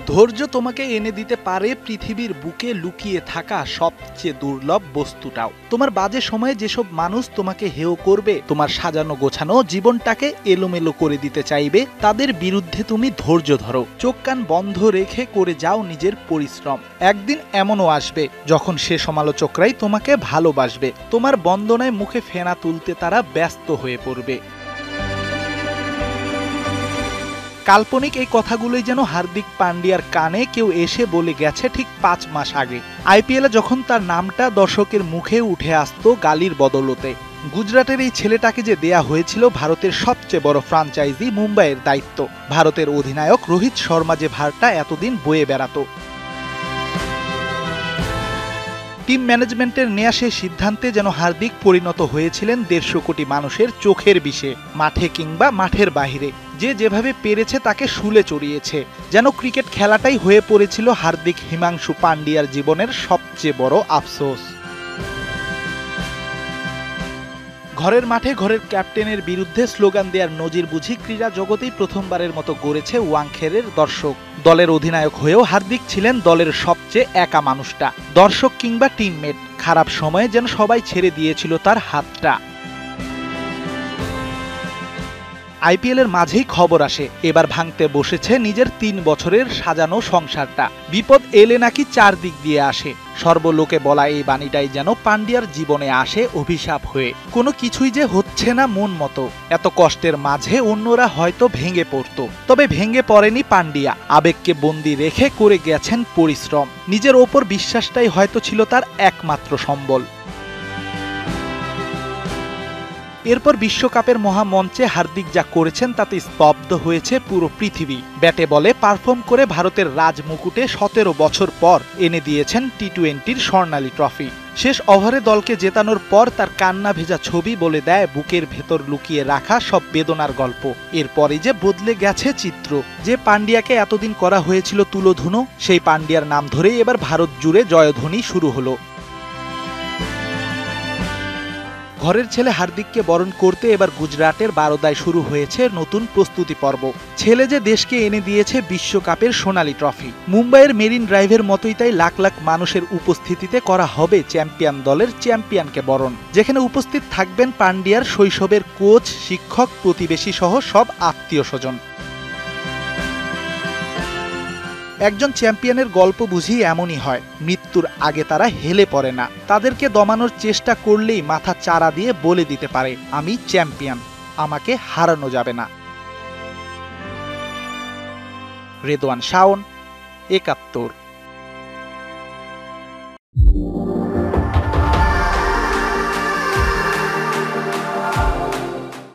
ধৈর্য তোমাকে এনে দিতে পারে পৃথিবীর বুকে লুকিয়ে থাকা সবচেয়ে দুর্লভ বস্তুটাও। তোমার বাজে সময়ে যেসব মানুষ তোমাকে হেয় করবে, তোমার সাজানো গোছানো জীবনটাকে এলোমেলো করে দিতে চাইবে, তাদের বিরুদ্ধে তুমি ধৈর্য ধরো। চোখ কান বন্ধ রেখে করে যাও নিজের পরিশ্রম। একদিন এমনও আসবে যখন সে সমালোচকরাই তোমাকে ভালোবাসবে। তোমার বন্দনায় মুখে ফেনা তুলতে তারা ব্যস্ত হয়ে পড়বে। কাল্পনিক এই কথাগুলোই যেন হার্দিক পান্ডিয়ার কানে কেউ এসে বলে গেছে ঠিক 5 মাস আগে। আইপিএলে যখন তার নামটা দর্শকের মুখে উঠে আসতো গালির বদলতে। গুজরাটের এই ছেলেটাকে যে দেয়া হয়েছিল ভারতের সবচেয়ে বড় ফ্রাঞ্চাইজি মুম্বাইয়ের দায়িত্ব, ভারতের অধিনায়ক রোহিত শর্মা যে ভারটা এতদিন বয়ে বেড়াতো। টিম ম্যানেজমেন্টের নেয়া সেই সিদ্ধান্তে যেন হার্দিক পরিণত হয়েছিলেন 150 কোটি মানুষের চোখের বিষে, মাঠে কিংবা মাঠের বাহিরে। যে যেভাবে পেরেছে তাকে শুলে চড়িয়েছে। যেন ক্রিকেট খেলাটাই হয়ে পড়েছিল হার্দিক হিমাংশু পান্ডিয়ার জীবনের সবচেয়ে বড় আফসোস। ঘরের মাঠে ঘরের ক্যাপ্টেনের বিরুদ্ধে স্লোগান দেওয়ার নজির বুঝি ক্রীড়া জগতেই প্রথমবারের মতো গড়েছে ওয়াংখেড়ের দর্শক। দলের অধিনায়ক হয়েও হার্দিক ছিলেন দলের সবচেয়ে একা মানুষটা। দর্শক কিংবা টিমমেট, খারাপ সময়ে যেন সবাই ছেড়ে দিয়েছিল তার হাতটা। আইপিএলের মাঝেই খবর আসে এবার ভাঙতে বসেছে নিজের 3 বছরের সাজানো সংসারটা। বিপদ এলে নাকি 4 দিক দিয়ে আসে। সর্বলোকে বলা এই বাণীটাই যেন পান্ডিয়ার জীবনে আসে অভিশাপ হয়ে। কোনো কিছুই যে হচ্ছে না মন মতো। এত কষ্টের মাঝে অন্যরা হয়তো ভেঙে পড়তো, তবে ভেঙে পড়েনি পান্ডিয়া। আবেগকে বন্দি রেখে করে গেছেন পরিশ্রম। নিজের ওপর বিশ্বাসটাই হয়তো ছিল তার একমাত্র সম্বল। এরপর বিশ্বকাপের মহামঞ্চে হার্দিক যা করেছেন তাতে স্তব্ধ হয়েছে পুরো পৃথিবী। ব্যাটে বলে পারফর্ম করে ভারতের রাজমুকুটে 17 বছর পর এনে দিয়েছেন টি-20-র স্বর্ণালী ট্রফি। শেষ ওভারে দলকে জেতানোর পর তার কান্না ভেজা ছবি বলে দেয় বুকের ভেতর লুকিয়ে রাখা সব বেদনার গল্প। এরপরই যে বদলে গেছে চিত্র। যে পান্ডিয়াকে এতদিন করা হয়েছিল তুলোধুনো, সেই পান্ডিয়ার নাম ধরেই এবার ভারত জুড়ে জয়ধ্বনি শুরু হলো। ঘরের ছেলে হার্দিককে বরণ করতে এবার গুজরাটের বারোদায় শুরু হয়েছে নতুন প্রস্তুতি পর্ব। ছেলে যে দেশকে এনে দিয়েছে বিশ্বকাপের সোনালী ট্রফি। মুম্বাইয়ের মেরিন ড্রাইভের মতোই তাই লাখ লাখ মানুষের উপস্থিতিতে করা হবে চ্যাম্পিয়ন দলের চ্যাম্পিয়নকে বরণ, যেখানে উপস্থিত থাকবেন পান্ডিয়ার শৈশবের কোচ, শিক্ষক, প্রতিবেশী সহ সব আত্মীয় স্বজন। একজন চ্যাম্পিয়নের গল্প বুঝি এমনই হয়, মৃত্যুর আগে তারা হেলে পড়ে না। তাদেরকে দমানোর চেষ্টা করলেই মাথা চারা দিয়ে বলে দিতে পারে, আমি চ্যাম্পিয়ন, আমাকে হারানো যাবে না। রেদওয়ান শাওন, ৭১।